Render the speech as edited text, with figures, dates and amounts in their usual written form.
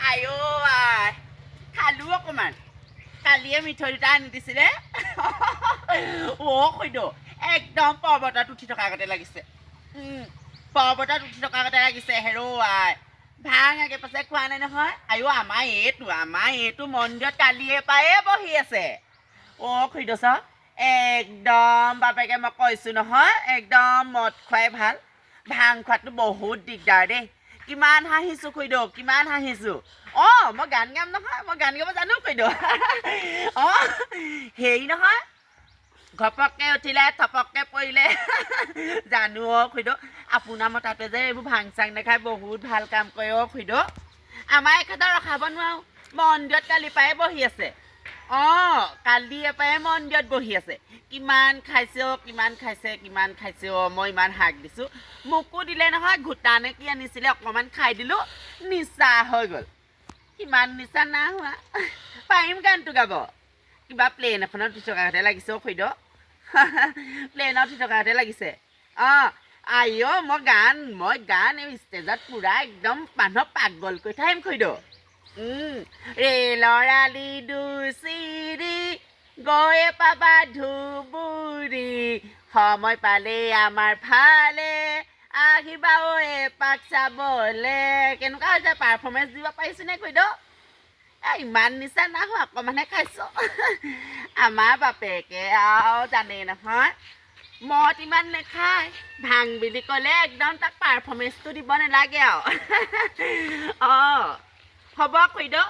আইও আই খালো অকণমান কালিয়ে মিঠৈ দুটা আনি দিছিলে খুইদেউ একদম পৰ্বতত উঠি থকা আগতে লাগিছে পৰ্বতত উঠি থকা আগতে লাগিছে হেৰৌ আই ভাং আগে পাছে খোৱা নাই নহয় আইও আমাৰ এইটো মন্দিৰত কালিয়ে পায়ে বহি আছে খুইদেউ চাওক একদম বাপেকে মই কৈছোঁ নহয় একদম মদ খুৱাই ভাল ভাং খোৱাটো বহুত দিগদাৰ দেই কিমান হাঁহিছোঁ খুইদেউ কিমান হাঁহিছোঁ মই গান গাম নহয় মই গান গাব জানো খুইদেউ হেৰি নহয় ঘপককৈ উঠিলে থপককৈ পৰিলে জানো খুইদেউ আপোনাৰ মতাটোৱে যে এইবোৰ ভাং চাং নাখাই বহুত ভাল কাম কৰে খুইদেউ আমাৰ এখেতৰ ৰখাব নোৱাৰোঁ মন্দিৰত কালি পাই বহি আছে কালি এপাই মন্দিৰত বহি আছে কিমান খাইছে কিমান খাইছে মই ইমান হাক দিছোঁ মোকো দিলে নহয় ঘোটা নে কি আনিছিলে অকণমান খাই দিলোঁ নিচা হৈ গ'ল কিমান নিচা নাই হোৱা পাৰিম গানটো গাব কিবা প্লেন এখনত উঠি থকাতে লাগিছে খুইদেউ প্লেনত উঠি থকাতে লাগিছে আইঅ মই গান এই ষ্টেজত পূৰা একদম মানুহক পাগল কৰি থাকিম খুইদেউ ৰেলৰ আলি দুচিৰি গৈ পাবা ধুবুৰী সময় পালে আমাৰ ফালে আহিবা এপাক চাবলে কেনেকুৱা হৈছে পাৰফৰ্মেঞ্চ দিব পাৰিছোঁ নে খুইদেউ ইমান নিচা নাই হোৱা অকণমানহে খাইছোঁ আমাৰ বাপেকে আৰু জানেই নহয় মদ ইমান নেখায় ভাং বুলি ক'লে একদম তাক পাৰফৰ্মেঞ্চটো দিব নালাগে আৰু হ'ব খুইদেউ